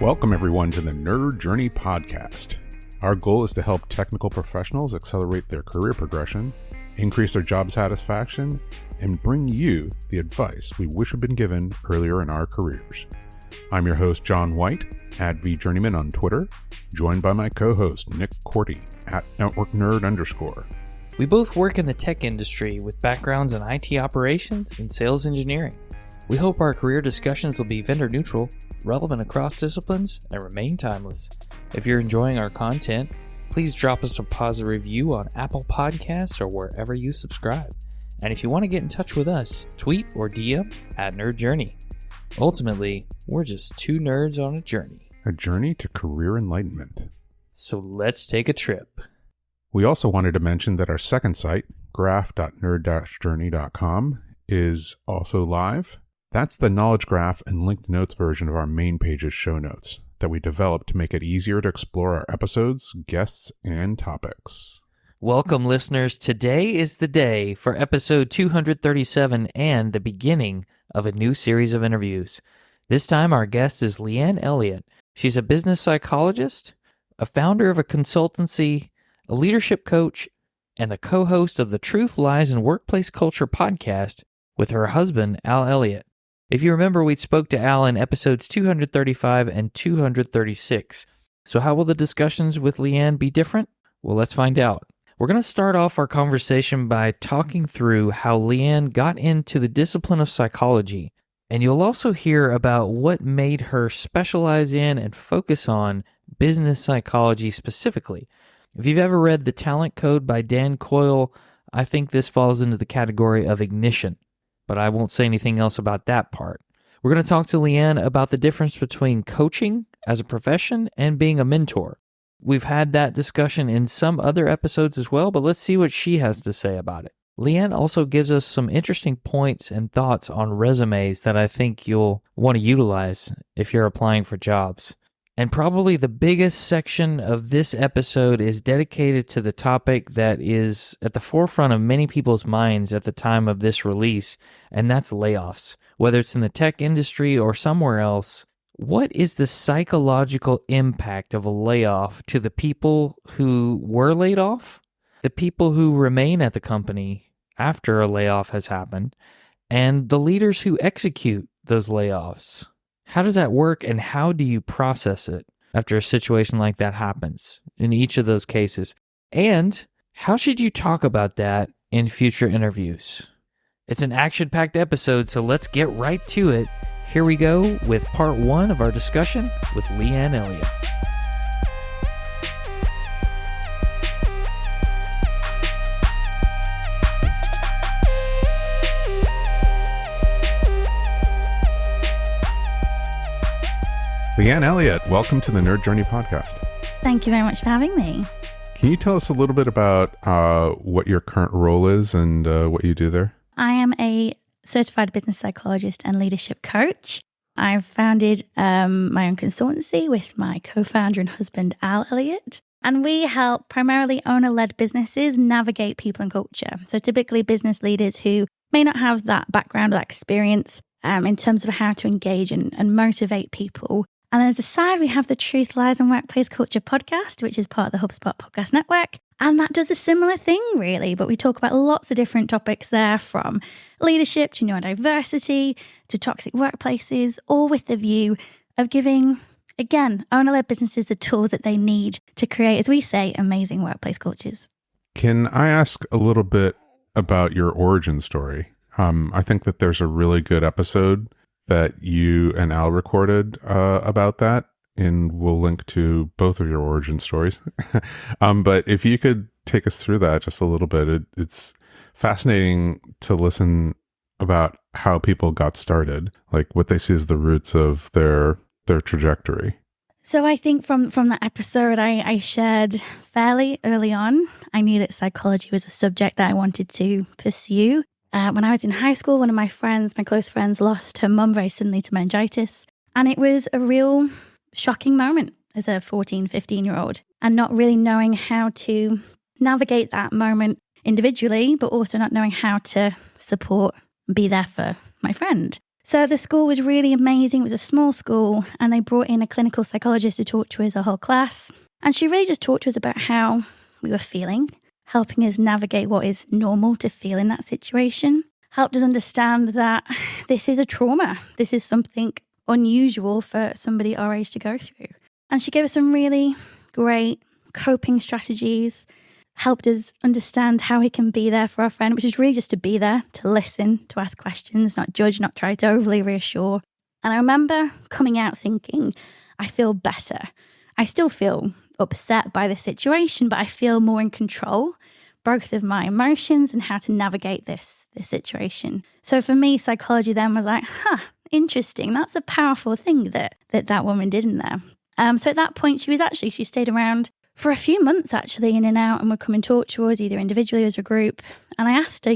Welcome, everyone, to the Nerd Journey podcast. Our goal is to help technical professionals accelerate their career progression, increase their job satisfaction, and bring you the advice we wish had been given earlier in our careers. I'm your host, John White, at VJourneyman on Twitter, joined by my co-host, Nick Corti, at NetworkNerd_. We both work in the tech industry with backgrounds in IT operations and sales engineering. We hope our career discussions will be vendor neutral, relevant across disciplines, and remain timeless. If you're enjoying our content, please drop us a positive review on Apple Podcasts or wherever you subscribe. And if you want to get in touch with us, tweet or DM at Nerd Journey. Ultimately, we're just two nerds on a journey. A journey to career enlightenment. So let's take a trip. We also wanted to mention that our second site, graph.nerd-journey.com, is also live. That's the knowledge graph and linked notes version of our main page's show notes that we developed to make it easier to explore our episodes, guests, and topics. Welcome, listeners. Today is the day for episode 237 and the beginning of a new series of interviews. This time, our guest is Leanne Elliott. She's a business psychologist, a founder of a consultancy, a leadership coach, and the co-host of the Truth, Lies, and Workplace Culture podcast with her husband, Al Elliott. If you remember, we spoke to Al in episodes 235 and 236. So how will the discussions with Leanne be different? Well, let's find out. We're going to start off our conversation by talking through how Leanne got into the discipline of psychology. And you'll also hear about what made her specialize in and focus on business psychology specifically. If you've ever read The Talent Code by Dan Coyle, I think this falls into the category of ignition. But I won't say anything else about that part. We're going to talk to Leanne about the difference between coaching as a profession and being a mentor. We've had that discussion in some other episodes as well, but let's see what she has to say about it. Leanne also gives us some interesting points and thoughts on resumes that I think you'll want to utilize if you're applying for jobs. And probably the biggest section of this episode is dedicated to the topic that is at the forefront of many people's minds at the time of this release, and that's layoffs. Whether it's in the tech industry or somewhere else, what is the psychological impact of a layoff to the people who were laid off, the people who remain at the company after a layoff has happened, and the leaders who execute those layoffs? How does that work, and how do you process it after a situation like that happens in each of those cases? And how should you talk about that in future interviews? It's an action-packed episode, so let's get right to it. Here we go with part one of our discussion with Leanne Elliott. Leanne Elliott, welcome to the Nerd Journey podcast. Thank you very much for having me. Can you tell us a little bit about what your current role is and what you do there? I am a certified business psychologist and leadership coach. I've founded my own consultancy with my co-founder and husband, Al Elliott. And we help primarily owner-led businesses navigate people and culture. So typically business leaders who may not have that background or that experience in terms of how to engage and motivate people. And then as a side, we have the Truth, Lies, and Workplace Culture podcast, which is part of the HubSpot podcast network. And that does a similar thing, really. But we talk about lots of different topics there, from leadership to neurodiversity to toxic workplaces, all with the view of giving, again, owner-led businesses the tools that they need to create, as we say, amazing workplace cultures. Can I ask a little bit about your origin story? I think that there's a really good episode that you and Al recorded about that, and we'll link to both of your origin stories. But if you could take us through that just a little bit, it's fascinating to listen about how people got started, like what they see as the roots of their trajectory. So I think from that episode, I shared fairly early on, I knew that psychology was a subject that I wanted to pursue. When I was in high school, one of my friends, my close friends, lost her mum very suddenly to meningitis. And it was a real shocking moment as a 14, 15-year-old, and not really knowing how to navigate that moment individually, but also not knowing how to support and be there for my friend. So the school was really amazing. It was a small school, and they brought in a clinical psychologist to talk to us, a whole class. And she really just talked to us about how we were feeling, helping us navigate what is normal to feel in that situation, helped us understand that this is a trauma. This is something unusual for somebody our age to go through. And she gave us some really great coping strategies, helped us understand how we can be there for our friend, which is really just to be there, to listen, to ask questions, not judge, not try to overly reassure. And I remember coming out thinking, I feel better. I still feel upset by the situation, but I feel more in control, both of my emotions and how to navigate this situation. So for me, psychology then was like, interesting. That's a powerful thing that woman did in there. So at that point, she stayed around for a few months, actually, in and out, and would come and talk to us either individually or as a group. And I asked her,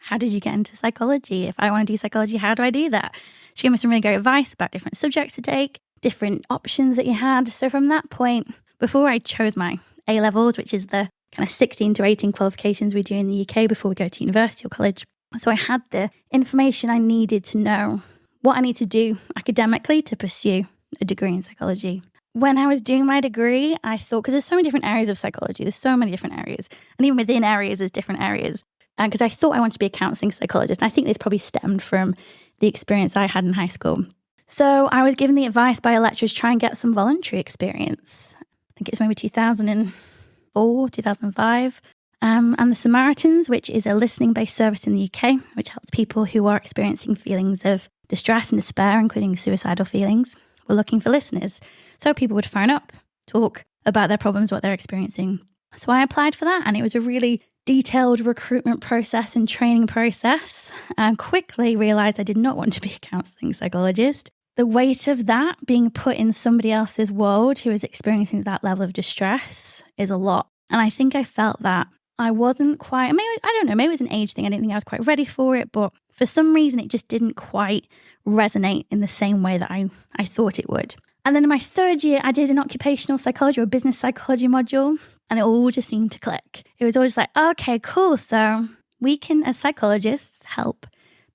how did you get into psychology? If I want to do psychology, how do I do that? She gave me some really great advice about different subjects to take, different options that you had. So from that point, before I chose my A-levels, which is the kind of 16 to 18 qualifications we do in the UK before we go to university or college. So I had the information I needed to know what I need to do academically to pursue a degree in psychology. When I was doing my degree, I thought, because there's so many different areas of psychology, there's so many different areas, and even within areas, there's different areas. Because I thought I wanted to be a counselling psychologist, and I think this probably stemmed from the experience I had in high school. So I was given the advice by a lecturer to try and get some voluntary experience. I think it's maybe 2004, 2005. And the Samaritans, which is a listening-based service in the UK, which helps people who are experiencing feelings of distress and despair, including suicidal feelings. We're looking for listeners. So people would phone up, talk about their problems, what they're experiencing. So I applied for that, and it was a really detailed recruitment process and training process, and quickly realised I did not want to be a counselling psychologist. The weight of that being put in somebody else's world who is experiencing that level of distress is a lot. And I think I felt that I wasn't quite, maybe it was an age thing. I didn't think I was quite ready for it, but for some reason it just didn't quite resonate in the same way that I thought it would. And then in my third year, I did an occupational psychology or business psychology module, and it all just seemed to click. It was always like, okay, cool. So we can, as psychologists, help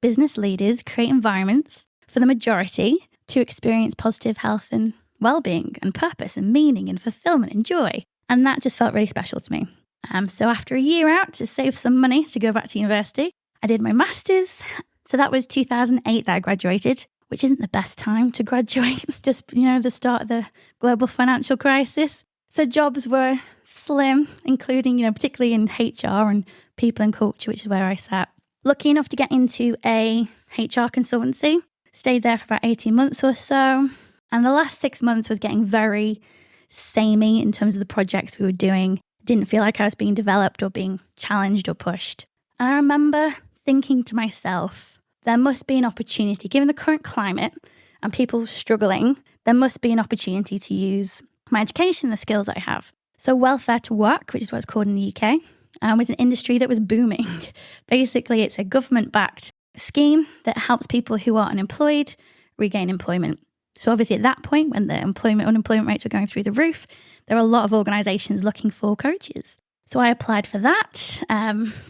business leaders create environments for the majority to experience positive health and well-being and purpose and meaning and fulfillment and joy. And that just felt really special to me. So after a year out to save some money to go back to university, I did my master's. So that was 2008 that I graduated, which isn't the best time to graduate, just, the start of the global financial crisis. So jobs were slim, including, particularly in HR and people and culture, which is where I sat. Lucky enough to get into a HR consultancy, stayed there for about 18 months or so. And the last 6 months was getting very samey in terms of the projects we were doing. Didn't feel like I was being developed or being challenged or pushed. And I remember thinking to myself, there must be an opportunity, given the current climate and people struggling, there must be an opportunity to use my education, the skills I have. So welfare to work, which is what it's called in the UK, was an industry that was booming. Basically, it's a government-backed scheme that helps people who are unemployed regain employment. So obviously at that point, when the unemployment rates were going through the roof, there were a lot of organisations looking for coaches. So I applied for that,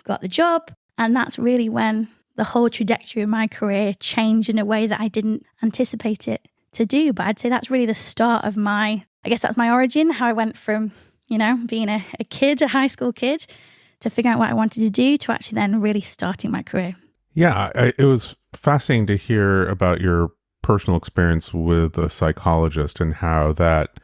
got the job, and that's really when the whole trajectory of my career changed in a way that I didn't anticipate it to do. But I'd say that's really the start of that's my origin, how I went from, being a kid, a high school kid, to figuring out what I wanted to do, to actually then really starting my career. Yeah, it was fascinating to hear about your personal experience with a psychologist and how that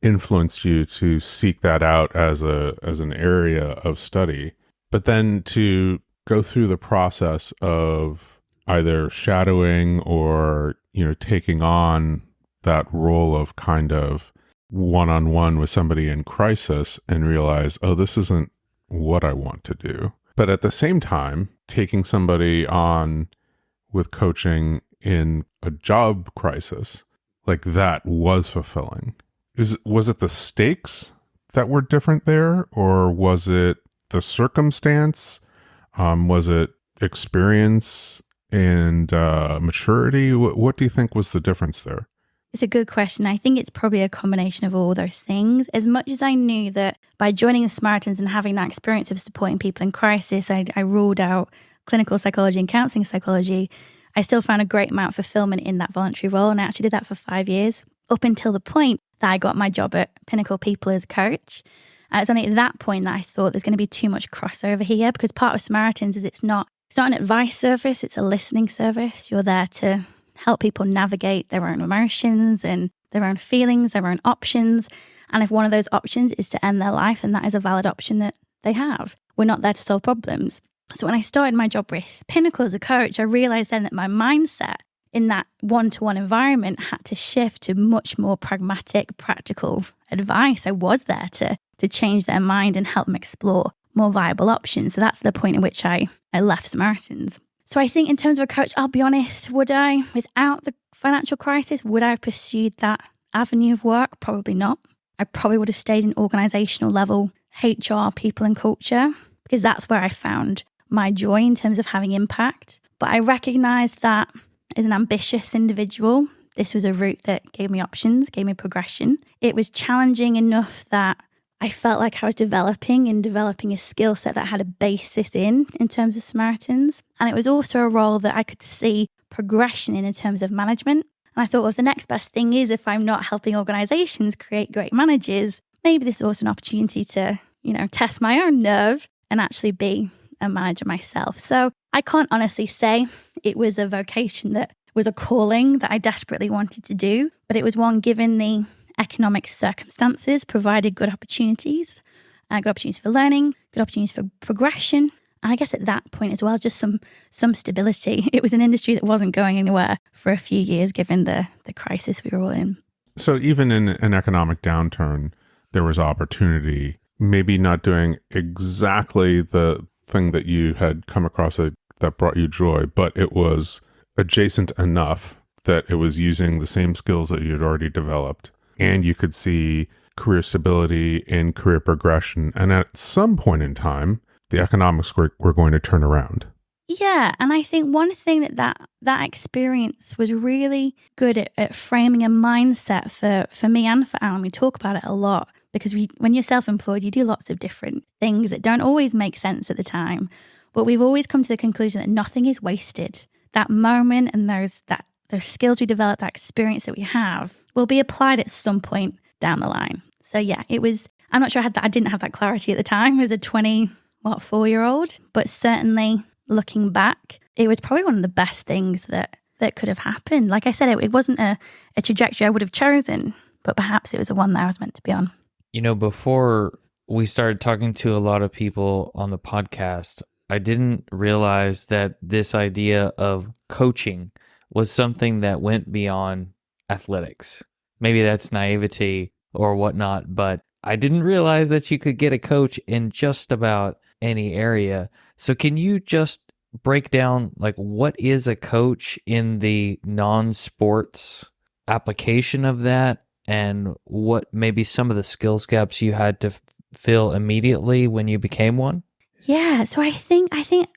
influenced you to seek that out as an area of study, but then to go through the process of either shadowing or taking on that role of kind of one-on-one with somebody in crisis and realize, oh, this isn't what I want to do. But at the same time, taking somebody on with coaching in a job crisis, like that was fulfilling. Was it the stakes that were different there, or was it the circumstance? Was it experience and maturity? What do you think was the difference there? It's a good question. I think it's probably a combination of all those things. As much as I knew that by joining the Samaritans and having that experience of supporting people in crisis, I ruled out clinical psychology and counselling psychology. I still found a great amount of fulfillment in that voluntary role. And I actually did that for 5 years, up until the point that I got my job at Pinnacle People as a coach. And it's only at that point that I thought there's going to be too much crossover here, because part of Samaritans is it's not an advice service, it's a listening service. You're there to help people navigate their own emotions and their own feelings, their own options. And if one of those options is to end their life, then that is a valid option that they have. We're not there to solve problems. So when I started my job with Pinnacle as a coach, I realized then that my mindset in that one-to-one environment had to shift to much more pragmatic, practical advice. I was there to change their mind and help them explore more viable options. So that's the point at which I left Samaritans. So I think in terms of a coach, I'll be honest, would I, without the financial crisis, would I have pursued that avenue of work? Probably not. I probably would have stayed in organizational level, HR, people and culture, because that's where I found my joy in terms of having impact. But I recognized that as an ambitious individual, this was a route that gave me options, gave me progression. It was challenging enough that I felt like I was developing a skill set that had a basis in terms of Samaritans. And it was also a role that I could see progression in terms of management. And I thought, well, if the next best thing is if I'm not helping organizations create great managers, maybe this is also an opportunity to, test my own nerve and actually be a manager myself. So I can't honestly say it was a vocation that was a calling that I desperately wanted to do, but it was one given the economic circumstances provided good opportunities for learning, good opportunities for progression. And I guess at that point as well, just some stability. It was an industry that wasn't going anywhere for a few years, given the crisis we were all in. So even in an economic downturn, there was opportunity, maybe not doing exactly the thing that you had come across that brought you joy, but it was adjacent enough that it was using the same skills that you had already developed. And you could see career stability and career progression. And at some point in time, the economics were going to turn around. Yeah. And I think one thing that experience was really good at framing a mindset for me and for Alan. We talk about it a lot because when you're self-employed, you do lots of different things that don't always make sense at the time. But we've always come to the conclusion that nothing is wasted. That moment and those skills we develop, that experience that we have, will be applied at some point down the line. So yeah, I'm not sure I didn't have that clarity at the time as a 4-year-old, but certainly looking back, it was probably one of the best things that could have happened. Like I said, it wasn't a trajectory I would have chosen, but perhaps it was the one that I was meant to be on. Before we started talking to a lot of people on the podcast, I didn't realize that this idea of coaching was something that went beyond athletics. Maybe that's naivety or whatnot, but I didn't realize that you could get a coach in just about any area. So can you just break down, what is a coach in the non-sports application of that, and what maybe some of the skills gaps you had to fill immediately when you became one? Yeah, so I think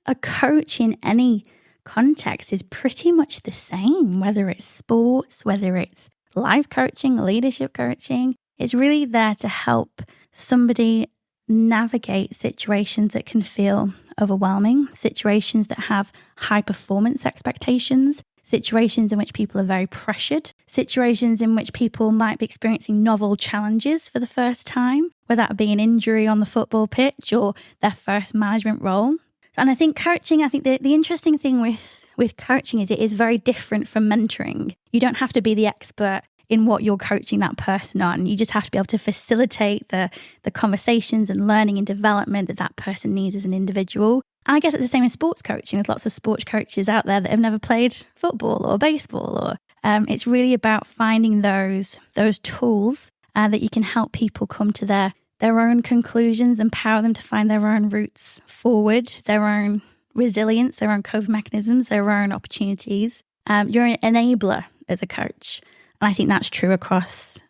a coach in any context is pretty much the same, whether it's sports, whether it's life coaching, leadership coaching. It's really there to help somebody navigate situations that can feel overwhelming, situations that have high performance expectations, situations in which people are very pressured, situations in which people might be experiencing novel challenges for the first time, whether that be an injury on the football pitch or their first management role. And I think coaching, the interesting thing with coaching is it is very different from mentoring. You don't have to be the expert in what you're coaching that person on. You just have to be able to facilitate the conversations and learning and development that person needs as an individual. And I guess it's the same in sports coaching. There's lots of sports coaches out there that have never played football or baseball. Or it's really about finding those tools that you can help people come to their own conclusions, empower them to find their own routes forward, their own resilience, their own coping mechanisms, their own opportunities. You're an enabler as a coach. And I think that's true across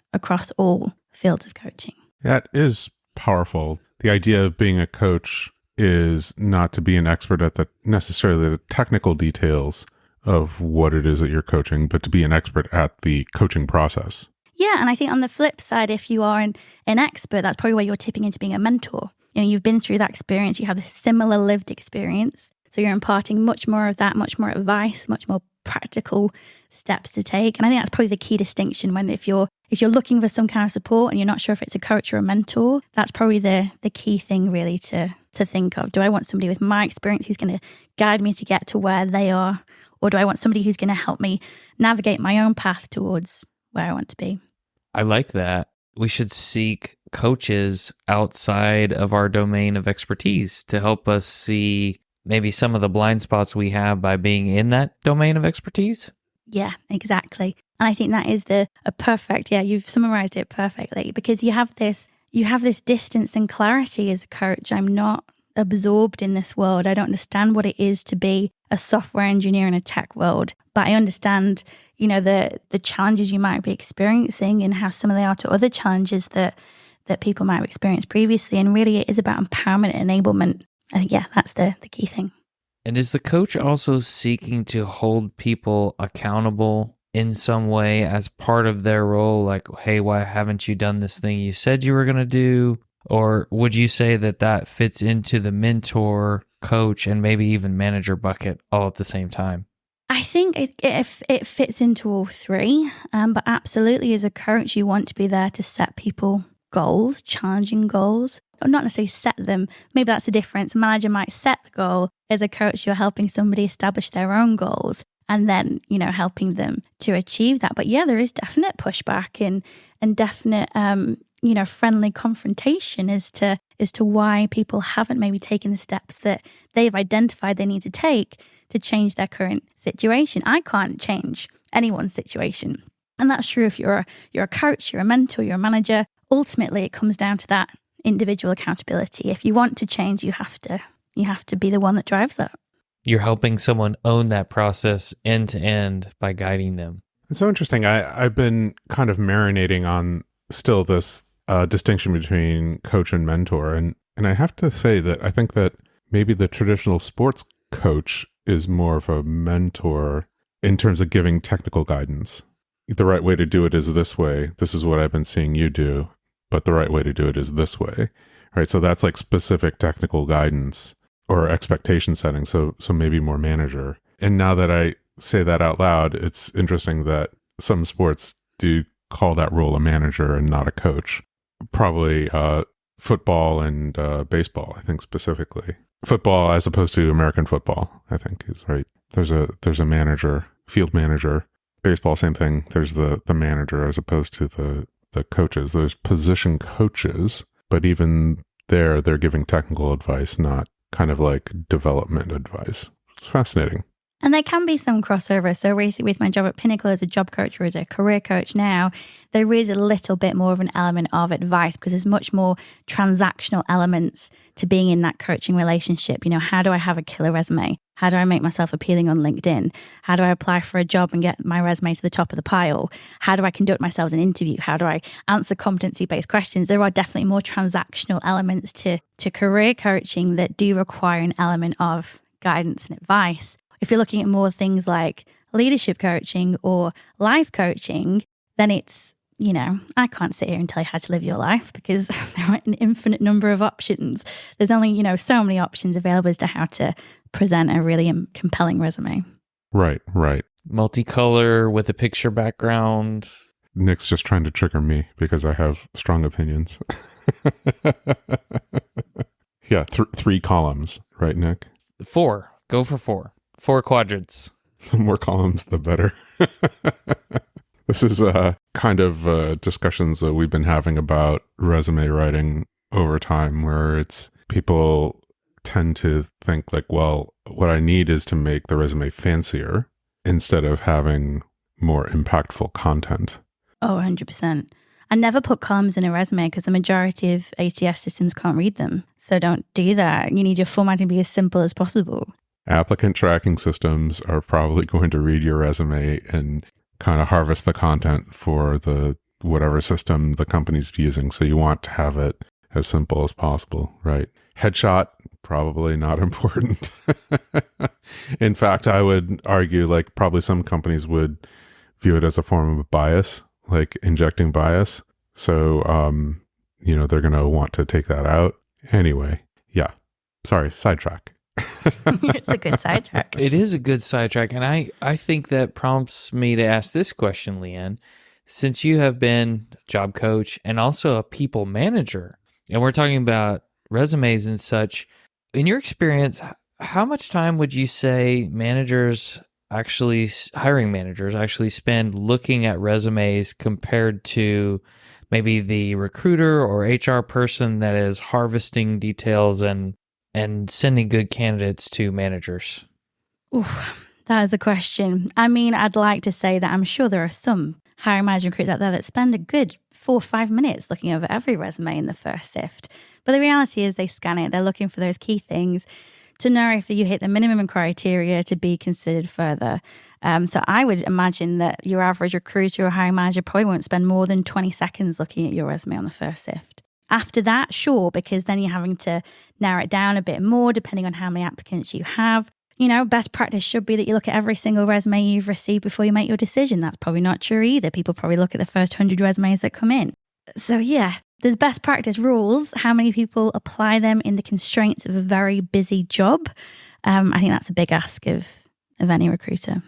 all fields of coaching. That is powerful. The idea of being a coach is not to be an expert at necessarily the technical details of what it is that you're coaching, but to be an expert at the coaching process. Yeah, and I think on the flip side, if you are an expert, that's probably where you're tipping into being a mentor. You've been through that experience, you have a similar lived experience, so you're imparting much more of that, much more advice, much more practical steps to take. And I think that's probably the key distinction when if you're looking for some kind of support and you're not sure if it's a coach or a mentor, that's probably the key thing really to think of. Do I want somebody with my experience who's going to guide me to get to where they are? Or do I want somebody who's going to help me navigate my own path towards where I want to be? I like that. We should seek coaches outside of our domain of expertise to help us see maybe some of the blind spots we have by being in that domain of expertise. Yeah, exactly. And I think that is you've summarized it perfectly, because you have this distance and clarity as a coach. I'm not absorbed in this world. I don't understand what it is to be a software engineer in a tech world, but I understand, the challenges you might be experiencing and how similar they are to other challenges that people might have experienced previously. And really it is about empowerment and enablement. I think, that's the key thing. And is the coach also seeking to hold people accountable in some way as part of their role? Like, hey, why haven't you done this thing you said you were going to do? Or would you say that fits into the mentor, coach, and maybe even manager bucket all at the same time? I think it fits into all three. But absolutely, as a coach, you want to be there to set people goals, challenging goals, or not necessarily set them. Maybe that's the difference. A manager might set the goal. As a coach, you're helping somebody establish their own goals and then, helping them to achieve that. But there is definite pushback and definite, friendly confrontation as to why people haven't maybe taken the steps that they've identified they need to take to change their current situation. I can't change anyone's situation. And that's true if you're a coach, you're a mentor, you're a manager. Ultimately, it comes down to that individual accountability. If you want to change, you have to be the one that drives that. You're helping someone own that process end to end by guiding them. It's so interesting. I've been kind of marinating on still this distinction between coach and mentor. And I have to say that I think that maybe the traditional sports coach is more of a mentor in terms of giving technical guidance. The right way to do it is this way. This is what I've been seeing you do, but the right way to do it is this way. Right. So that's like specific technical guidance or expectation setting. So maybe more manager. And now that I say that out loud, it's interesting that some sports do call that role a manager and not a coach. Probably football and baseball, I think specifically. Football as opposed to American football, I think is right. There's a manager, field manager. Baseball, same thing. There's the manager as opposed to the coaches. There's position coaches, but even they're giving technical advice, not kind of like development advice. It's fascinating. And there can be some crossover. So with my job at Pinnacle as a job coach or as a career coach now, there is a little bit more of an element of advice because there's much more transactional elements to being in that coaching relationship. How do I have a killer resume? How do I make myself appealing on LinkedIn? How do I apply for a job and get my resume to the top of the pile? How do I conduct myself in an interview? How do I answer competency-based questions? There are definitely more transactional elements to career coaching that do require an element of guidance and advice. If you're looking at more things like leadership coaching or life coaching, then it's, I can't sit here and tell you how to live your life because there are an infinite number of options. There's only, so many options available as to how to present a really compelling resume. Right. Multicolor with a picture background. Nick's just trying to trigger me because I have strong opinions. Yeah, 3 columns, right, Nick? 4. Go for 4. 4 quadrants. The more columns, the better. This is kind of discussions that we've been having about resume writing over time, where it's people tend to think like, well, what I need is to make the resume fancier instead of having more impactful content. Oh, 100%. I never put columns in a resume because the majority of ATS systems can't read them. So don't do that. You need your formatting to be as simple as possible. Applicant tracking systems are probably going to read your resume and kind of harvest the content for the whatever system the company's using. So you want to have it as simple as possible, right? Headshot, probably not important. In fact, I would argue like probably some companies would view it as a form of bias, like injecting bias. So, they're going to want to take that out. Anyway, yeah. Sorry, sidetrack. It's a good sidetrack. It is a good sidetrack. And I think that prompts me to ask this question, Leanne. Since you have been a job coach and also a people manager, and we're talking about resumes and such, in your experience, how much time would you say hiring managers actually spend looking at resumes compared to maybe the recruiter or HR person that is harvesting details and sending good candidates to managers? Ooh, that is a question. I mean, I'd like to say that I'm sure there are some hiring manager recruiters out there that spend a good 4 or 5 minutes looking over every resume in the first sift. But the reality is they scan it. They're looking for those key things to know if you hit the minimum criteria to be considered further. So I would imagine that your average recruiter or hiring manager probably won't spend more than 20 seconds looking at your resume on the first sift. After that, sure, because then you're having to narrow it down a bit more depending on how many applicants you have. You know, best practice should be that you look at every single resume you've received before you make your decision. That's probably not true either. People probably look at the first 100 resumes that come in. So yeah, there's best practice rules. How many people apply them in the constraints of a very busy job? I think that's a big ask of any recruiter.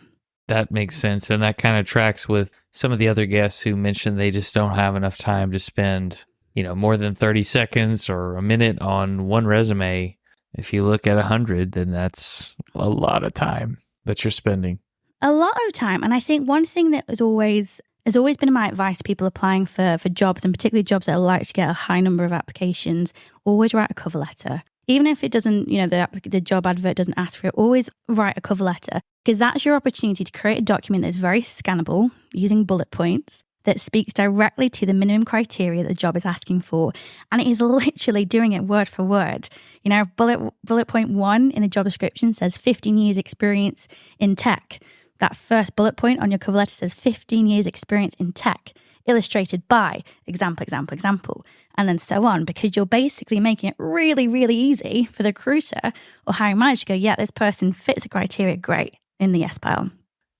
That makes sense. And that kind of tracks with some of the other guests who mentioned they just don't have enough time to spend, more than 30 seconds or a minute on one resume. If you look at 100, then that's a lot of time that you're spending. A lot of time. And I think one thing that has always been my advice to people applying for jobs, and particularly jobs that are likely to get a high number of applications, always write a cover letter. Even if it doesn't, the job advert doesn't ask for it, always write a cover letter, because that's your opportunity to create a document that's very scannable using bullet points that speaks directly to the minimum criteria that the job is asking for. And it is literally doing it word for word. Bullet point 1 in the job description says 15 years experience in tech. That first bullet point on your cover letter says 15 years experience in tech, illustrated by example, and then so on, because you're basically making it really, really easy for the recruiter or hiring manager to go, yeah, this person fits the criteria great in the yes pile.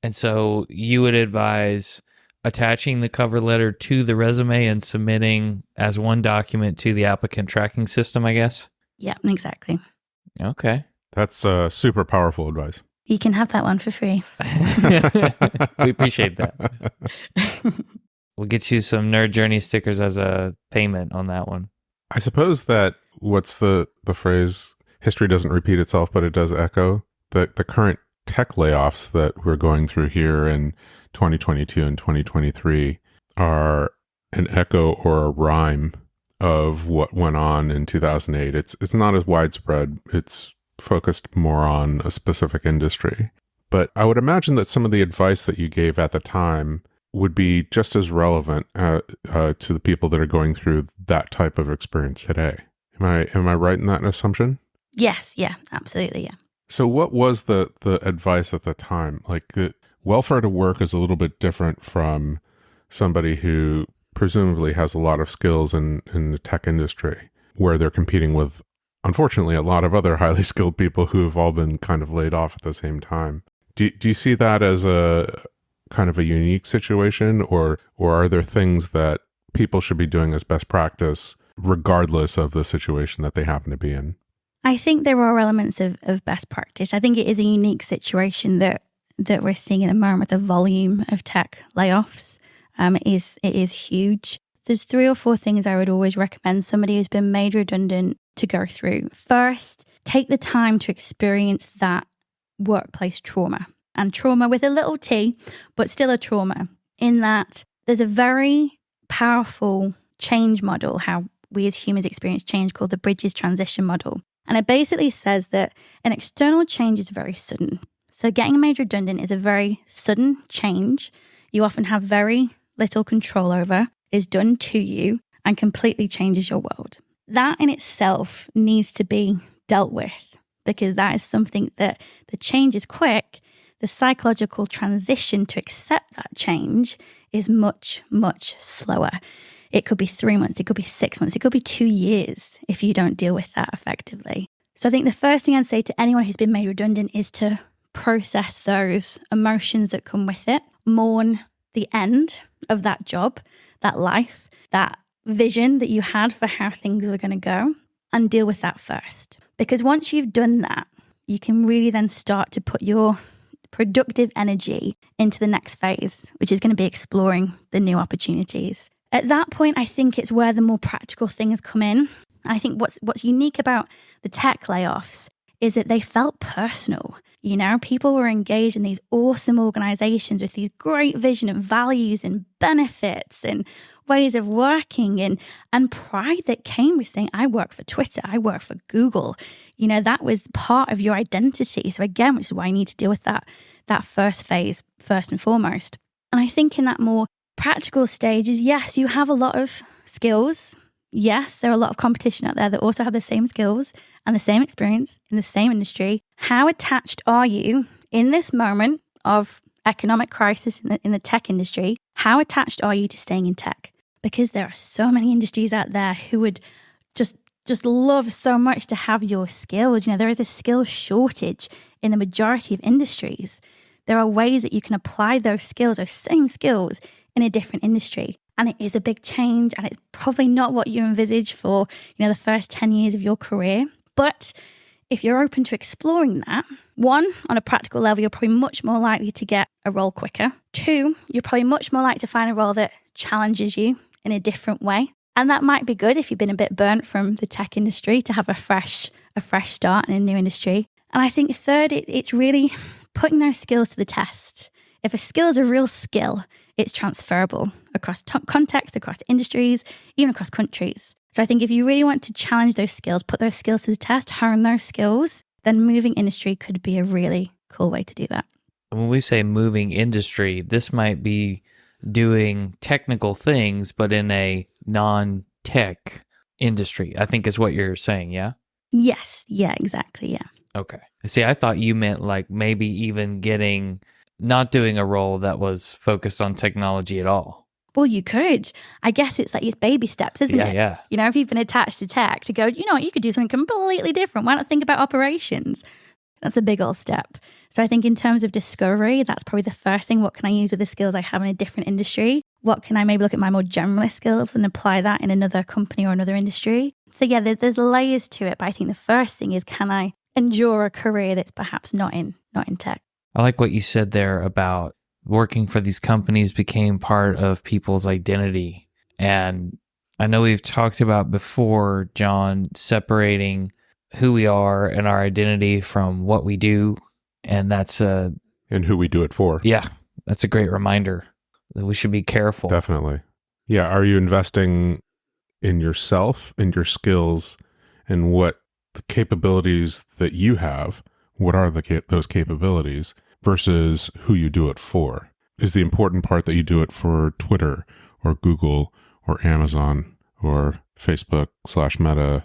And so you would advise attaching the cover letter to the resume and submitting as one document to the applicant tracking system, I guess? Yeah, exactly. Okay. That's super powerful advice. You can have that one for free. We appreciate that. We'll get you some Nerd Journey stickers as a payment on that one. I suppose that what's the phrase, history doesn't repeat itself, but it does echo. The current tech layoffs that we're going through here in 2022 and 2023 are an echo or a rhyme of what went on in 2008. It's not as widespread. It's focused more on a specific industry. But I would imagine that some of the advice that you gave at the time would be just as relevant to the people that are going through that type of experience today. Am I right in that assumption? Yes, yeah, absolutely, yeah. So what was the advice at the time? Like, welfare to work is a little bit different from somebody who presumably has a lot of skills in the tech industry, where they're competing with, unfortunately, a lot of other highly skilled people who have all been kind of laid off at the same time. Do you see that as a kind of a unique situation, or are there things that people should be doing as best practice regardless of the situation that they happen to be in? I think there are elements of best practice. I think it is a unique situation that we're seeing at the moment with the volume of tech layoffs. It is huge. There's 3 or 4 things I would always recommend somebody who's been made redundant to go through. First, take the time to experience that workplace trauma, and trauma with a little t, but still a trauma, in that there's a very powerful change model, how we as humans experience change, called the Bridges transition model. And it basically says that an external change is very sudden. So getting made redundant is a very sudden change you often have very little control over, is done to you, and completely changes your world. That in itself needs to be dealt with, because that is something that the change is quick. The psychological transition to accept that change is much, much slower. It could be 3 months, it could be 6 months, it could be 2 years if you don't deal with that effectively. So I think the first thing I'd say to anyone who's been made redundant is to process those emotions that come with it, mourn the end of that job, that life, that vision that you had for how things were going to go, and deal with that first. Because once you've done that, you can really then start to put your productive energy into the next phase, which is going to be exploring the new opportunities. At that point, I think it's where the more practical things come in. I think what's unique about the tech layoffs is that they felt personal. You know, people were engaged in these awesome organizations with these great vision and values and benefits and ways of working and pride that came with saying, I work for Twitter, I work for Google. You know, that was part of your identity. So again, which is why you need to deal with that first phase, first and foremost. And I think in that more practical stage is, yes, you have a lot of skills. Yes, there are a lot of competition out there that also have the same skills and the same experience in the same industry. How attached are you in this moment of economic crisis in the tech industry? How attached are you to staying in tech? Because there are so many industries out there who would just love so much to have your skills. You know, there is a skill shortage in the majority of industries. There are ways that you can apply those skills, those same skills, in a different industry. And it is a big change, and it's probably not what you envisage for, you know, the first 10 years of your career. But if you're open to exploring that, one, on a practical level, you're probably much more likely to get a role quicker. Two, you're probably much more likely to find a role that challenges you in a different way. And that might be good if you've been a bit burnt from the tech industry to have a fresh start in a new industry. And I think third, it's really putting those skills to the test. If a skill is a real skill, it's transferable across contexts, across industries, even across countries. So I think if you really want to challenge those skills, put those skills to the test, hone those skills, then moving industry could be a really cool way to do that. When we say moving industry, this might be doing technical things, but in a non-tech industry, I think is what you're saying, yeah? Yes. Yeah, exactly. Yeah. Okay. See, I thought you meant like maybe even not doing a role that was focused on technology at all. Well, you could. I guess it's baby steps, isn't it? Yeah. You know, if you've been attached to tech, to go, you know what, you could do something completely different. Why not think about operations? That's a big old step. So I think in terms of discovery, that's probably the first thing. What can I use with the skills I have in a different industry? What can I maybe look at my more generalist skills and apply that in another company or another industry? So yeah, there's layers to it. But I think the first thing is, can I endure a career that's perhaps not in tech? I like what you said there about working for these companies became part of people's identity. And I know we've talked about before, John, separating who we are and our identity from what we do. And that's and who we do it for. Yeah, that's a great reminder that we should be careful. Definitely. Yeah. Are you investing in yourself, in your skills, and what the capabilities that you have? What are those capabilities versus who you do it for? Is the important part that you do it for Twitter or Google or Amazon or Facebook/Meta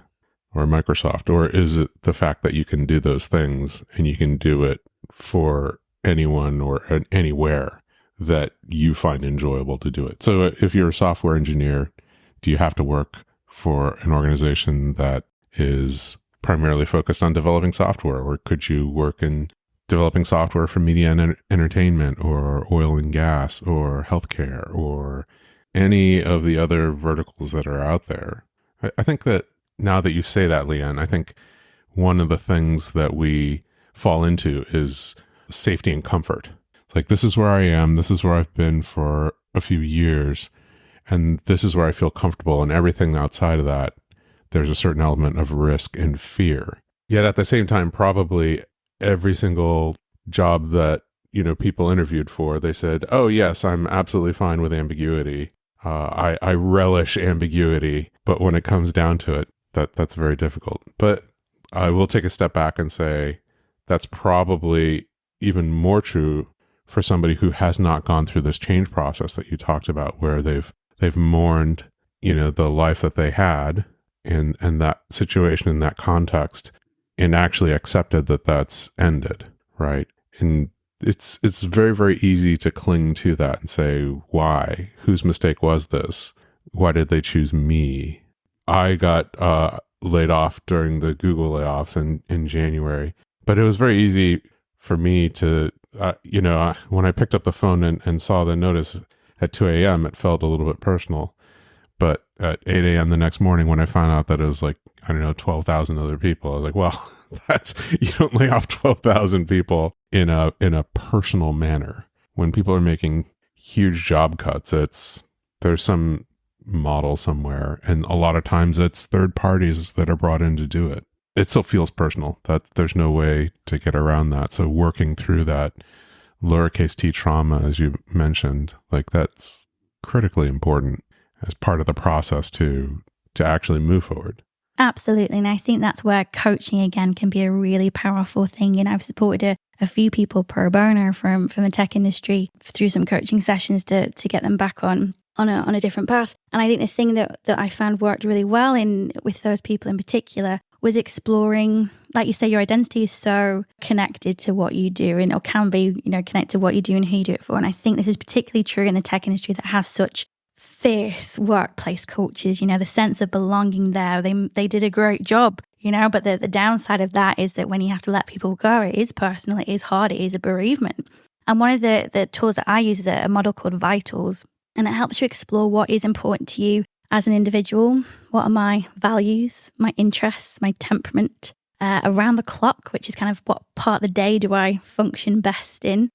or Microsoft? Or is it the fact that you can do those things and you can do it for anyone or anywhere that you find enjoyable to do it? So if you're a software engineer, do you have to work for an organization that is primarily focused on developing software, or could you work in developing software for media and entertainment or oil and gas or healthcare or any of the other verticals that are out there? I think that now that you say that, Leanne, I think one of the things that we fall into is safety and comfort. It's like, this is where I am, this is where I've been for a few years, and this is where I feel comfortable, and everything outside of that, there's a certain element of risk and fear. Yet at the same time, probably every single job that, you know, people interviewed for, they said, oh yes, I'm absolutely fine with ambiguity. I relish ambiguity, but when it comes down to it, that's very difficult. But I will take a step back and say that's probably even more true for somebody who has not gone through this change process that you talked about, where they've mourned, you know, the life that they had and that situation in that context, and actually accepted that that's ended, right? And it's very, very easy to cling to that and say, why? Whose mistake was this? Why did they choose me? I got laid off during the Google layoffs in January, but it was very easy for me to, when I picked up the phone and saw the notice at 2 a.m., it felt a little bit personal. But at 8 a.m. the next morning, when I found out that it was like I don't know, 12,000 other people. I was like, well, you don't lay off 12,000 people in a personal manner. When people are making huge job cuts, there's some model somewhere, and a lot of times it's third parties that are brought in to do it. It still feels personal. That there's no way to get around that. So working through that lowercase t trauma, as you mentioned, like that's critically important as part of the process to actually move forward. Absolutely. And I think that's where coaching again can be a really powerful thing. And I've supported a few people pro bono from the tech industry through some coaching sessions to get them back on a different path. And I think the thing that I found worked really well with those people in particular was exploring, like you say, your identity is so connected to what you do or can be, connected to what you do and who you do it for. And I think this is particularly true in the tech industry that has such fierce workplace cultures, the sense of belonging there. They did a great job, but the downside of that is that when you have to let people go, it is personal, it is hard, it is a bereavement. And one of the tools that I use is a model called Vitals, and it helps you explore what is important to you as an individual. What are my values, my interests, my temperament, around the clock, which is kind of what part of the day do I function best in,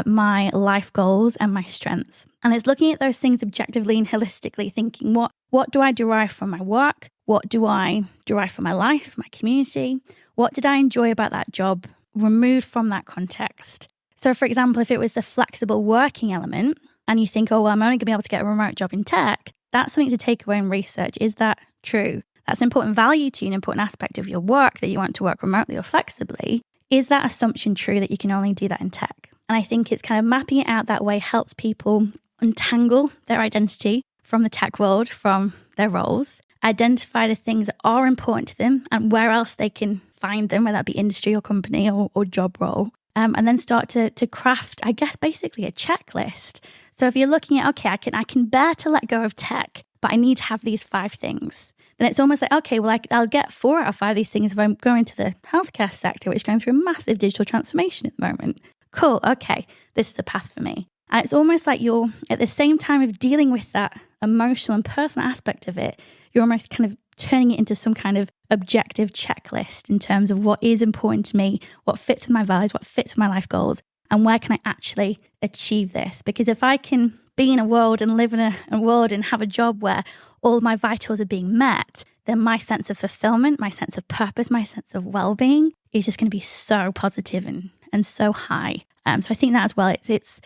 my life goals and my strengths. And it's looking at those things objectively and holistically, thinking what do I derive from my work? What do I derive from my life, my community? What did I enjoy about that job removed from that context? So for example, if it was the flexible working element and you think, oh, well, I'm only going to be able to get a remote job in tech, that's something to take away and research. Is that true? That's an important value to you, an important aspect of your work that you want to work remotely or flexibly. Is that assumption true that you can only do that in tech? And I think it's kind of mapping it out that way helps people untangle their identity from the tech world, from their roles, identify the things that are important to them and where else they can find them, whether that be industry or company or job role, and then start to craft, I guess, basically a checklist. So if you're looking at, okay, I can bear to let go of tech, but I need to have these 5 things. Then it's almost like, okay, well, I'll get 4 out of 5 of these things if I'm going to the healthcare sector, which is going through a massive digital transformation at the moment. Cool, okay, this is the path for me. And it's almost like you're, at the same time of dealing with that emotional and personal aspect of it, you're almost kind of turning it into some kind of objective checklist in terms of what is important to me, what fits with my values, what fits with my life goals, and where can I actually achieve this? Because if I can be in a world and live in a world and have a job where all of my vitals are being met, then my sense of fulfillment, my sense of purpose, my sense of well-being is just going to be so positive and so high. So I think that as well, it's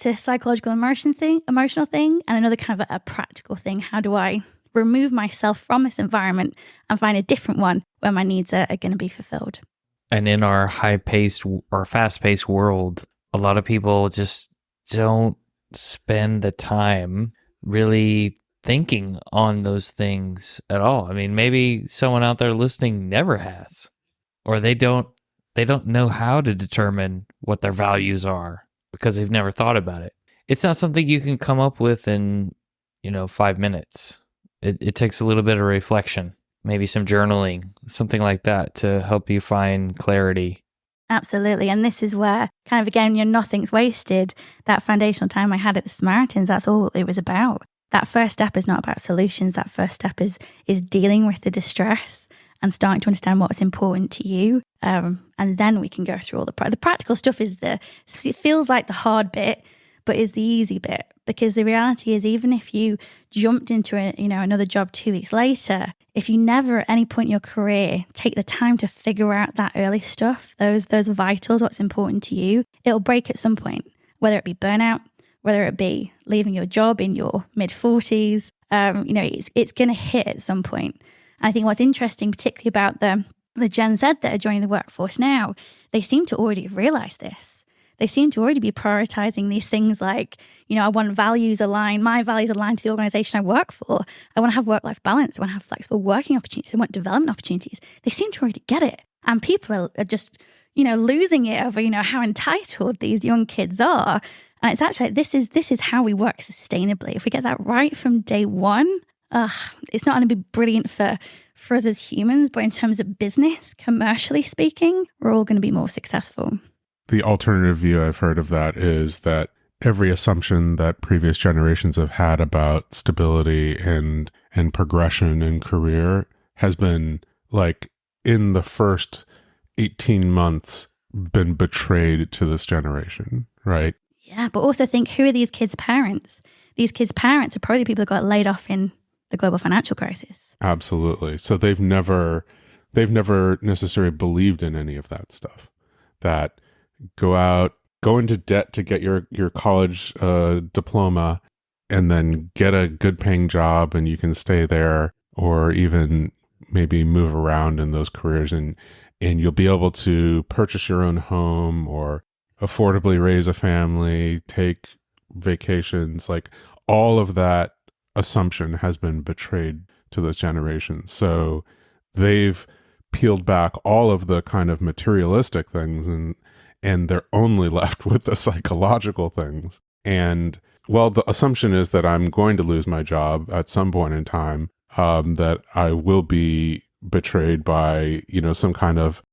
a psychological emotional thing, and another kind of a practical thing. How do I remove myself from this environment and find a different one where my needs are going to be fulfilled? And in our high-paced or fast-paced world, a lot of people just don't spend the time really thinking on those things at all. I mean, maybe someone out there listening never has, or they don't know how to determine what their values are because they've never thought about it. It's not something you can come up with in, 5 minutes. It takes a little bit of reflection, maybe some journaling, something like that to help you find clarity. Absolutely. And this is where kind of, again, nothing's wasted. That foundational time I had at the Samaritans, that's all it was about. That first step is not about solutions. That first step is dealing with the distress and starting to understand what's important to you. And then we can go through all the practical stuff. It feels like the hard bit, but is the easy bit. Because the reality is, even if you jumped into another job 2 weeks later, if you never at any point in your career take the time to figure out that early stuff, those vitals, what's important to you, it'll break at some point, whether it be burnout, whether it be leaving your job in your mid-40s, it's going to hit at some point. And I think what's interesting, particularly about the Gen Z that are joining the workforce now, they seem to already have realized this. They seem to already be prioritizing these things like, I want my values aligned to the organization I work for. I want to have work-life balance. I want to have flexible working opportunities. I want development opportunities. They seem to already get it. And people are just, losing it over, how entitled these young kids are. And it's actually, this is how we work sustainably. If we get that right from day one, it's not going to be brilliant for us as humans, but in terms of business, commercially speaking, we're all going to be more successful. The alternative view I've heard of that is that every assumption that previous generations have had about stability and progression in career has been like in the first 18 months been betrayed to this generation, right? Yeah, but also think, who are these kids' parents? These kids' parents are probably the people who got laid off in the global financial crisis. Absolutely. So they've never necessarily believed in any of that stuff. That go into debt to get your college diploma, and then get a good paying job, and you can stay there, or even maybe move around in those careers, and you'll be able to purchase your own home or affordably raise a family, take vacations. Like, all of that assumption has been betrayed to this generation. So they've peeled back all of the kind of materialistic things, and they're only left with the psychological things. And well, the assumption is that I'm going to lose my job at some point in time, that I will be betrayed by, some kind of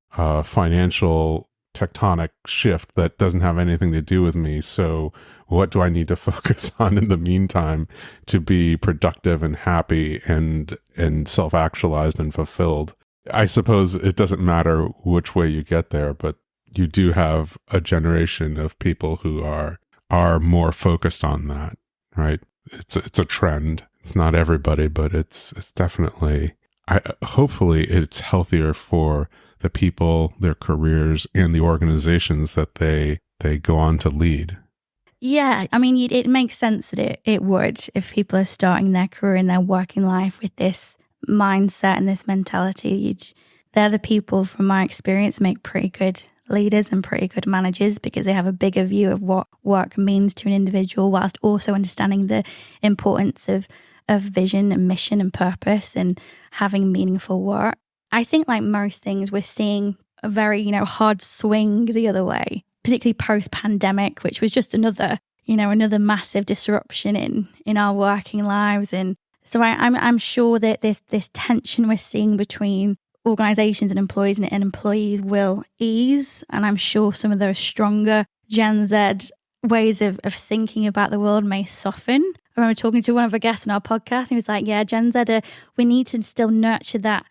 financial tectonic shift that doesn't have anything to do with me. So what do I need to focus on in the meantime to be productive and happy and self-actualized and fulfilled? I suppose it doesn't matter which way you get there, but you do have a generation of people who are more focused on that, right? It's a trend. It's not everybody, but it's definitely, hopefully it's healthier for the people, their careers, and the organizations that they go on to lead. Yeah, I mean, it makes sense that it would, if people are starting their career and their working life with this mindset and this mentality. They're the people, from my experience, make pretty good leaders and pretty good managers, because they have a bigger view of what work means to an individual, whilst also understanding the importance of vision and mission and purpose and having meaningful work. I think, like most things, we're seeing a very, hard swing the other way, particularly post-pandemic, which was just another massive disruption in our working lives. And so I'm sure that this tension we're seeing between organizations and employees and employees will ease. And I'm sure some of those stronger Gen Z ways of thinking about the world may soften. I remember talking to one of our guests on our podcast, and he was like, yeah, Gen Z, we need to still nurture that,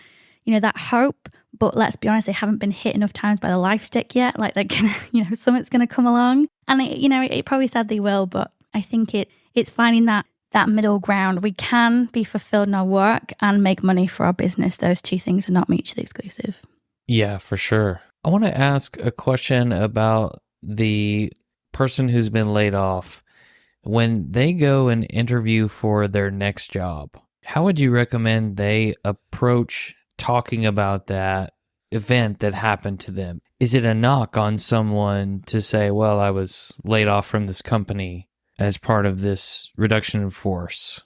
that hope. But let's be honest, they haven't been hit enough times by the life stick yet. Like, they're gonna, something's going to come along. And, it probably sadly will, but I think it's finding that middle ground. We can be fulfilled in our work and make money for our business. Those two things are not mutually exclusive. Yeah, for sure. I want to ask a question about the person who's been laid off. When they go and interview for their next job, how would you recommend they approach talking about that event that happened to them? Is it a knock on someone to say, well, I was laid off from this company as part of this reduction in force?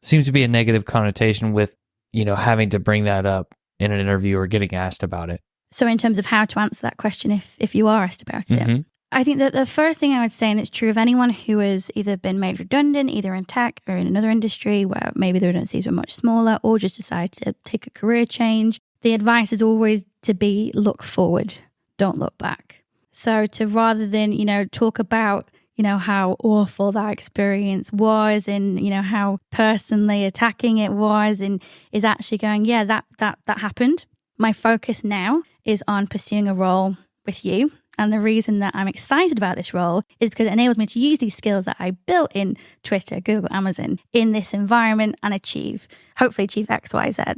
Seems to be a negative connotation with, having to bring that up in an interview or getting asked about it. So in terms of how to answer that question, if you are asked about it, I think that the first thing I would say, and it's true of anyone who has either been made redundant, either in tech or in another industry where maybe the redundancies were much smaller, or just decide to take a career change, the advice is always to be look forward, don't look back. So to rather than, talk about, how awful that experience was and, how personally attacking it was, and is actually going, yeah, that happened. My focus now is on pursuing a role with you. And the reason that I'm excited about this role is because it enables me to use these skills that I built in Twitter, Google, Amazon in this environment and hopefully achieve X, Y, Z. I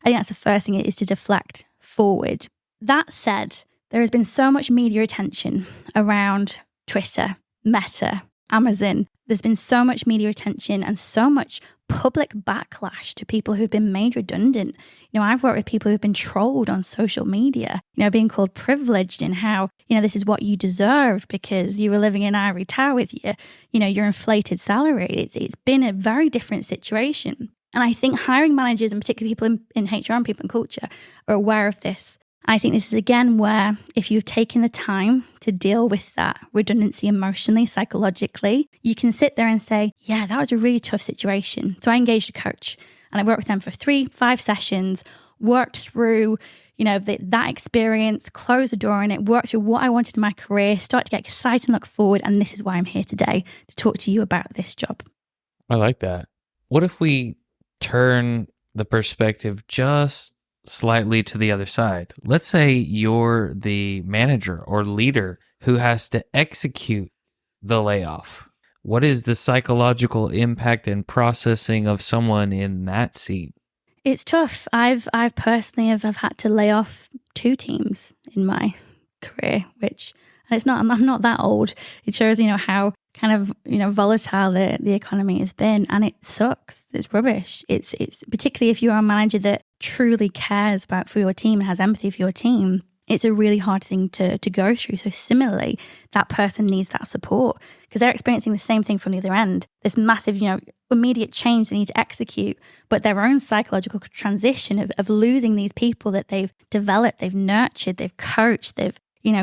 think that's the first thing, is to deflect forward. That said, there has been so much media attention around Twitter, Meta, Amazon. There's been so much media attention and so much public backlash to people who've been made redundant. I've worked with people who've been trolled on social media, being called privileged, and how, this is what you deserved because you were living in ivory tower with your inflated salary. It's been a very different situation. And I think hiring managers, and particularly people in HR and people in culture, are aware of this. I think this is again where, if you've taken the time to deal with that redundancy emotionally, psychologically, you can sit there and say, yeah, that was a really tough situation. So I engaged a coach and I worked with them for 3-5 sessions, worked through, that experience, closed the door on it, worked through what I wanted in my career, start to get excited and look forward. And this is why I'm here today, to talk to you about this job. I like that. What if we turn the perspective just slightly to the other side. Let's say you're the manager or leader who has to execute the layoff. What is the psychological impact and processing of someone in that seat? It's tough. I've personally have had to lay off 2 teams in my career, which, and it's not, I'm not that old. It shows, how kind of, volatile the economy has been, and it sucks. It's rubbish. It's particularly if you're a manager that truly cares about for your team and has empathy for your team. It's a really hard thing to go through. So similarly, that person needs that support because they're experiencing the same thing from the other end. This massive, immediate change they need to execute, but their own psychological transition of losing these people that they've developed, they've nurtured, they've coached, they've,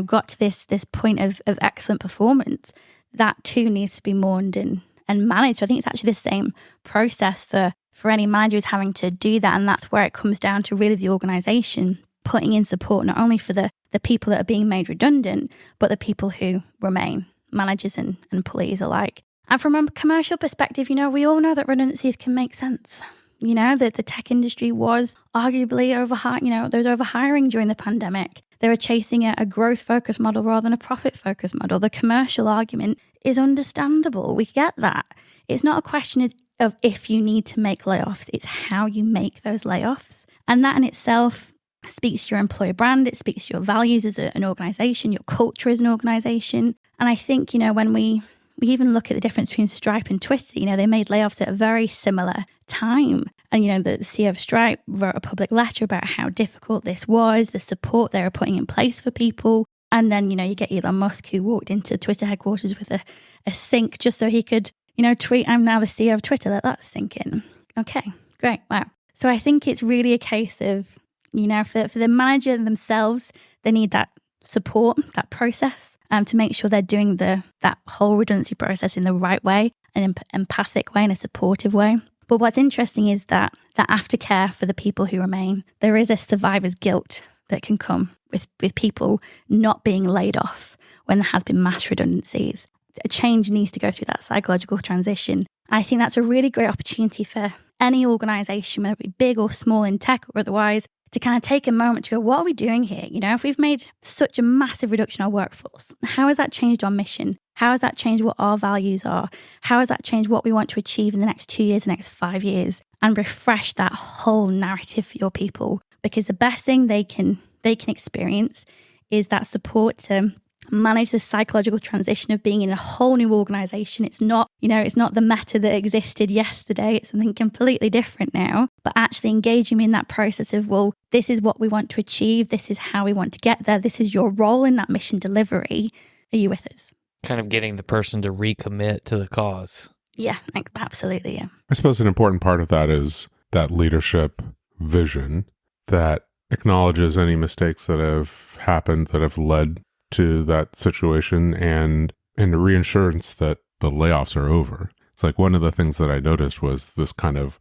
got to this point of excellent performance. That too needs to be mourned and managed. So I think it's actually the same process for any manager who's having to do that. And that's where it comes down to really the organization putting in support, not only for the people that are being made redundant, but the people who remain, managers and employees alike. And from a commercial perspective, we all know that redundancies can make sense. That the tech industry was arguably there was overhiring during the pandemic. They were chasing a growth-focused model rather than a profit-focused model. The commercial argument is understandable. We get that. It's not a question of if you need to make layoffs. It's how you make those layoffs. And that in itself speaks to your employer brand. It speaks to your values as an organization, your culture as an organization. And I think, when we even look at the difference between Stripe and Twitter, they made layoffs at a very similar time. And, the CEO of Stripe wrote a public letter about how difficult this was, the support they were putting in place for people. And then, you get Elon Musk who walked into Twitter headquarters with a sink just so he could, tweet, "I'm now the CEO of Twitter." Let that sink in. Okay, great. Wow. So I think it's really a case of, for the manager themselves, they need that support, that process, to make sure they're doing that whole redundancy process in the right way, an empathic way, and a supportive way. But what's interesting is that aftercare for the people who remain, there is a survivor's guilt that can come with people not being laid off when there has been mass redundancies. A change needs to go through that psychological transition. I think that's a really great opportunity for any organization, whether it be big or small in tech or otherwise, to kind of take a moment to go, what are we doing here? If we've made such a massive reduction in our workforce, how has that changed our mission? How has that changed what our values are? How has that changed what we want to achieve in the next 2 years, the next 5 years? And refresh that whole narrative for your people. Because the best thing they can experience is that support to manage the psychological transition of being in a whole new organization. It's not, it's not the meta that existed yesterday. It's something completely different now, but actually engaging in that process of, well, this is what we want to achieve. This is how we want to get there. This is your role in that mission delivery. Are you with us? Kind of getting the person to recommit to the cause. Yeah, absolutely. Yeah. I suppose an important part of that is that leadership vision that acknowledges any mistakes that have happened that have led to that situation and reassurance that the layoffs are over. It's like one of the things that I noticed was this kind of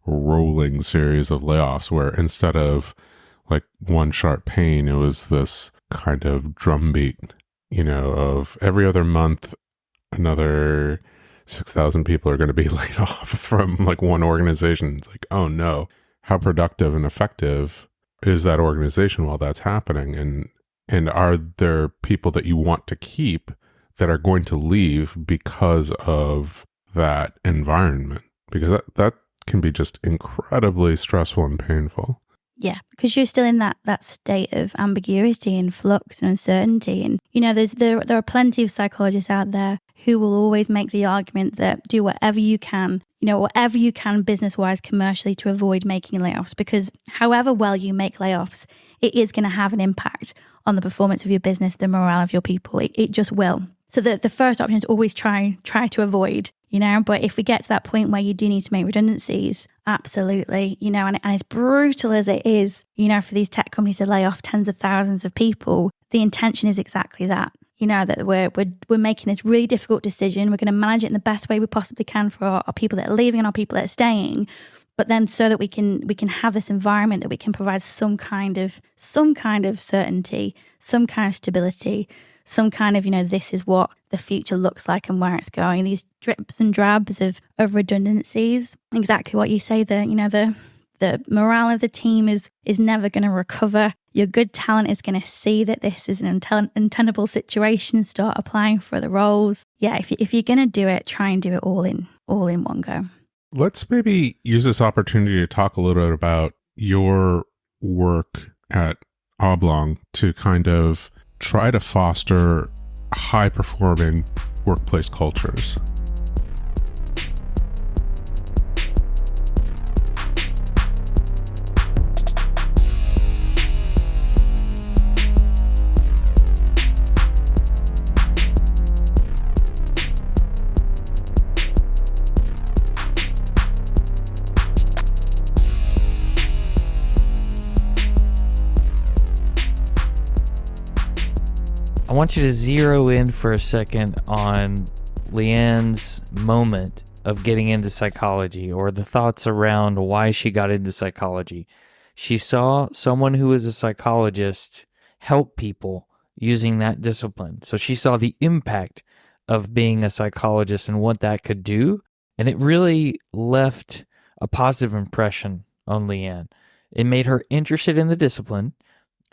rolling series of layoffs where instead of like one sharp pain, it was this kind of drumbeat, of every other month, another 6,000 people are going to be laid off from like one organization. It's like, oh no, how productive and effective is that organization while that's happening? And are there people that you want to keep that are going to leave because of that environment? Because that can be just incredibly stressful and painful. Yeah, because you're still in that state of ambiguity and flux and uncertainty. And, there are plenty of psychologists out there who will always make the argument that do whatever you can, whatever you can business-wise, commercially to avoid making layoffs. Because however well you make layoffs, it is going to have an impact on the performance of your business, the morale of your people. It just will. So the first option is always try to avoid, but if we get to that point where you do need to make redundancies, absolutely, and as brutal as it is, for these tech companies to lay off tens of thousands of people, the intention is exactly that, that we're making this really difficult decision. We're going to manage it in the best way we possibly can for our people that are leaving and our people that are staying. But then so that we can have this environment that we can provide some kind of certainty, some kind of stability, some kind of, this is what the future looks like and where it's going. These drips and drabs of redundancies, exactly what you say, the The morale of the team is never going to recover. Your good talent is going to see that this is an untenable situation, start applying for the roles. Yeah, if you're going to do it, try and do it all in one go. Let's maybe use this opportunity to talk a little bit about your work at Oblong to kind of try to foster high-performing workplace cultures. I want you to zero in for a second on Leanne's moment of getting into psychology, or the thoughts around why she got into psychology. She saw someone who is a psychologist help people using that discipline. So she saw the impact of being a psychologist and what that could do, and it really left a positive impression on Leanne. It made her interested in the discipline.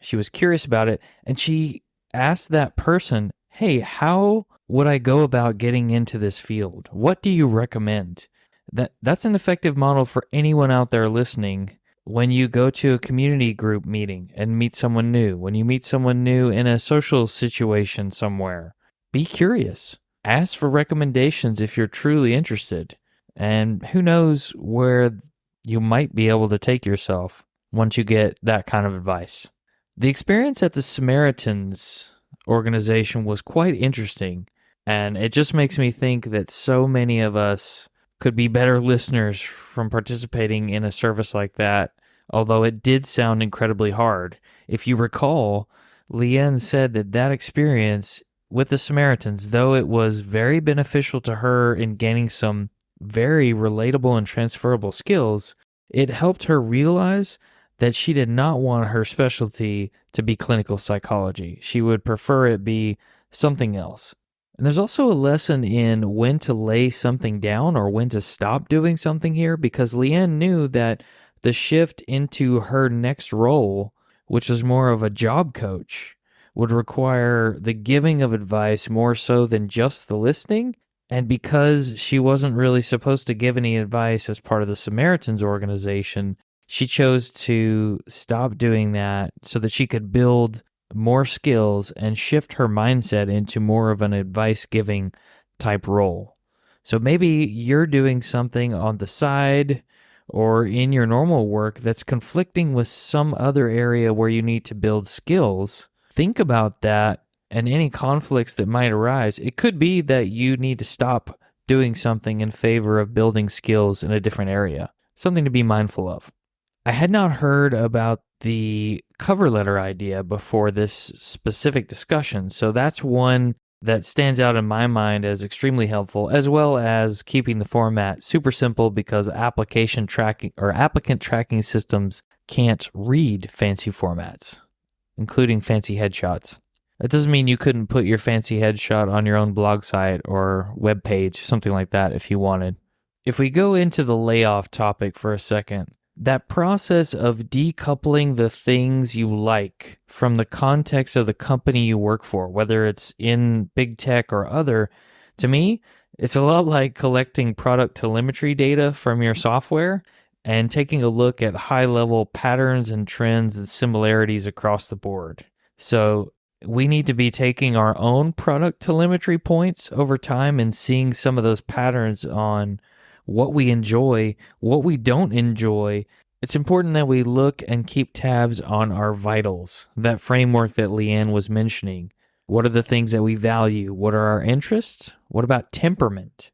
She was curious about it, and she asked that person, hey, how would I go about getting into this field? What do you recommend? That's an effective model for anyone out there listening. When you go to a community group meeting and meet someone new, when you meet someone new in a social situation somewhere, be curious. Ask for recommendations if you're truly interested. And who knows where you might be able to take yourself once you get that kind of advice. The experience at the Samaritans organization was quite interesting, and it just makes me think that so many of us could be better listeners from participating in a service like that, although it did sound incredibly hard. If you recall, Leanne said that experience with the Samaritans, though it was very beneficial to her in gaining some very relatable and transferable skills, it helped her realize that she did not want her specialty to be clinical psychology. She would prefer it be something else. And there's also a lesson in when to lay something down or when to stop doing something here, because Leanne knew that the shift into her next role, which was more of a job coach, would require the giving of advice more so than just the listening. And because she wasn't really supposed to give any advice as part of the Samaritans organization, she chose to stop doing that so that she could build more skills and shift her mindset into more of an advice-giving type role. So maybe you're doing something on the side or in your normal work that's conflicting with some other area where you need to build skills. Think about that and any conflicts that might arise. It could be that you need to stop doing something in favor of building skills in a different area. Something to be mindful of. I had not heard about the cover letter idea before this specific discussion, so that's one that stands out in my mind as extremely helpful, as well as keeping the format super simple because applicant tracking systems can't read fancy formats, including fancy headshots. That doesn't mean you couldn't put your fancy headshot on your own blog site or web page, something like that if you wanted. If we go into the layoff topic for a second, that process of decoupling the things you like from the context of the company you work for, whether it's in big tech or other, to me, it's a lot like collecting product telemetry data from your software and taking a look at high-level patterns and trends and similarities across the board. So we need to be taking our own product telemetry points over time and seeing some of those patterns on what we enjoy, what we don't enjoy. It's important that we look and keep tabs on our vitals, that framework that Leanne was mentioning. What are the things that we value? What are our interests? What about temperament?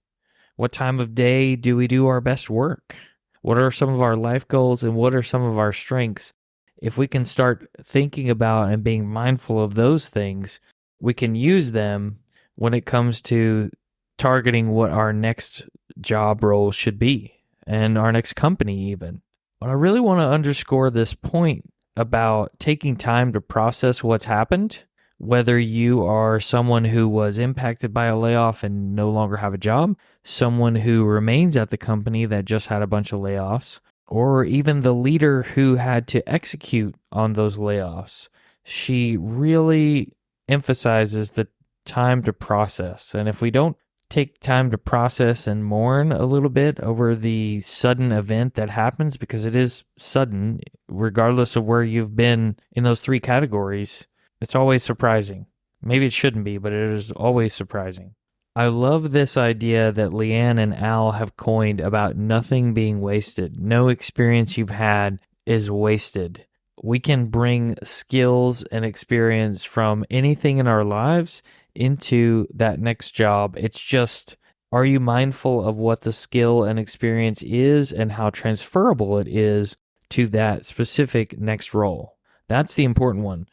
What time of day do we do our best work? What are some of our life goals and what are some of our strengths? If we can start thinking about and being mindful of those things, we can use them when it comes to targeting what our next job role should be and our next company even. But I really want to underscore this point about taking time to process what's happened, whether you are someone who was impacted by a layoff and no longer have a job, someone who remains at the company that just had a bunch of layoffs, or even the leader who had to execute on those layoffs. She really emphasizes the time to process. And if we don't take time to process and mourn a little bit over the sudden event that happens, because it is sudden, regardless of where you've been in those three categories, it's always surprising. Maybe it shouldn't be, but it is always surprising. I love this idea that Leanne and Al have coined about nothing being wasted. No experience you've had is wasted. We can bring skills and experience from anything in our lives into that next job. It's just, are you mindful of what the skill and experience is and how transferable it is to that specific next role? That's the important one.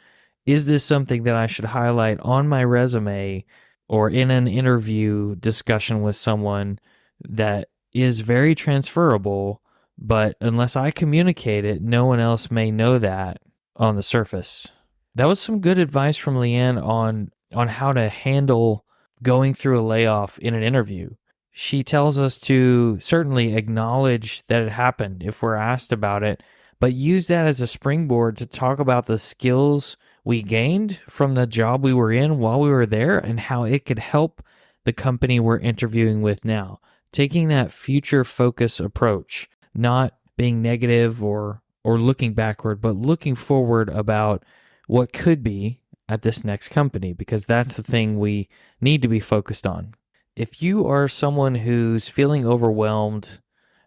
Is this something that I should highlight on my resume or in an interview discussion with someone that is very transferable, but unless I communicate it, no one else may know that on the surface? That was some good advice from Leanne on how to handle going through a layoff in an interview. She tells us to certainly acknowledge that it happened if we're asked about it, but use that as a springboard to talk about the skills we gained from the job we were in while we were there and how it could help the company we're interviewing with now. Taking that future focus approach, not being negative or looking backward, but looking forward about what could be at this next company, because that's the thing we need to be focused on. If you are someone who's feeling overwhelmed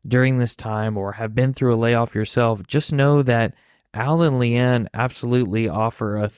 during this time or have been through a layoff yourself, just know that Al and Leanne absolutely offer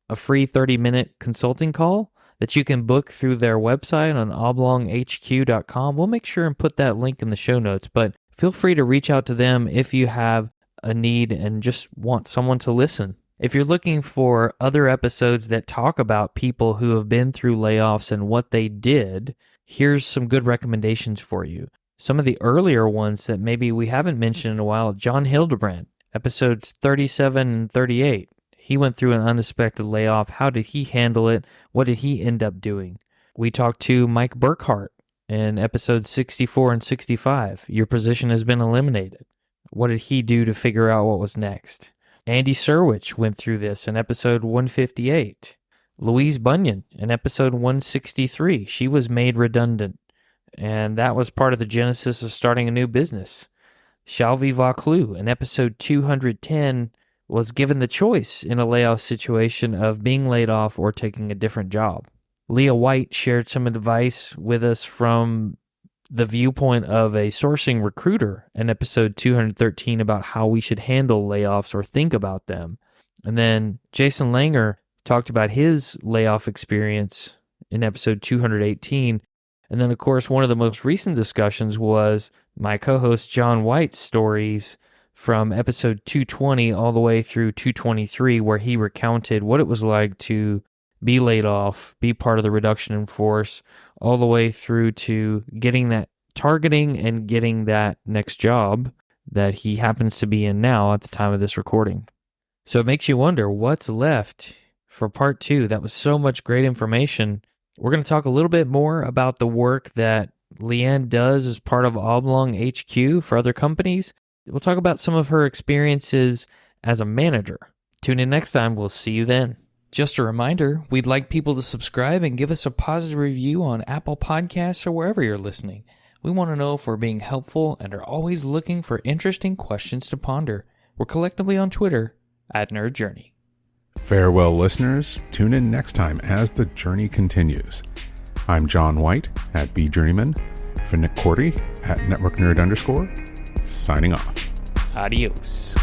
a free 30-minute consulting call that you can book through their website on oblonghq.com. We'll make sure and put that link in the show notes, but feel free to reach out to them if you have a need and just want someone to listen. If you're looking for other episodes that talk about people who have been through layoffs and what they did, here's some good recommendations for you. Some of the earlier ones that maybe we haven't mentioned in a while: John Hildebrand, episodes 37 and 38. He went through an unexpected layoff. How did he handle it? What did he end up doing? We talked to Mike Burkhart in episodes 64 and 65. Your position has been eliminated. What did he do to figure out what was next? Andy Serwich went through this in episode 158. Louise Bunyan in episode 163. She was made redundant, and that was part of the genesis of starting a new business. Shalvi Vauclou in episode 210 was given the choice in a layoff situation of being laid off or taking a different job. Leah White shared some advice with us from the viewpoint of a sourcing recruiter in episode 213 about how we should handle layoffs or think about them. And then Jason Langer talked about his layoff experience in episode 218. And then, of course, one of the most recent discussions was my co-host John White's stories from episode 220 all the way through 223, where he recounted what it was like to be laid off, be part of the reduction in force, all the way through to getting that targeting and getting that next job that he happens to be in now at the time of this recording. So it makes you wonder what's left for part 2. That was so much great information. We're going to talk a little bit more about the work that Leanne does as part of Oblong HQ for other companies. We'll talk about some of her experiences as a manager. Tune in next time. We'll see you then. Just a reminder, we'd like people to subscribe and give us a positive review on Apple Podcasts or wherever you're listening. We want to know if we're being helpful and are always looking for interesting questions to ponder. We're collectively on Twitter @NerdJourney. Farewell, listeners. Tune in next time as the journey continues. I'm John White @BJourneyman, for Nick Cordy @NetworkNerd_, signing off. Adios.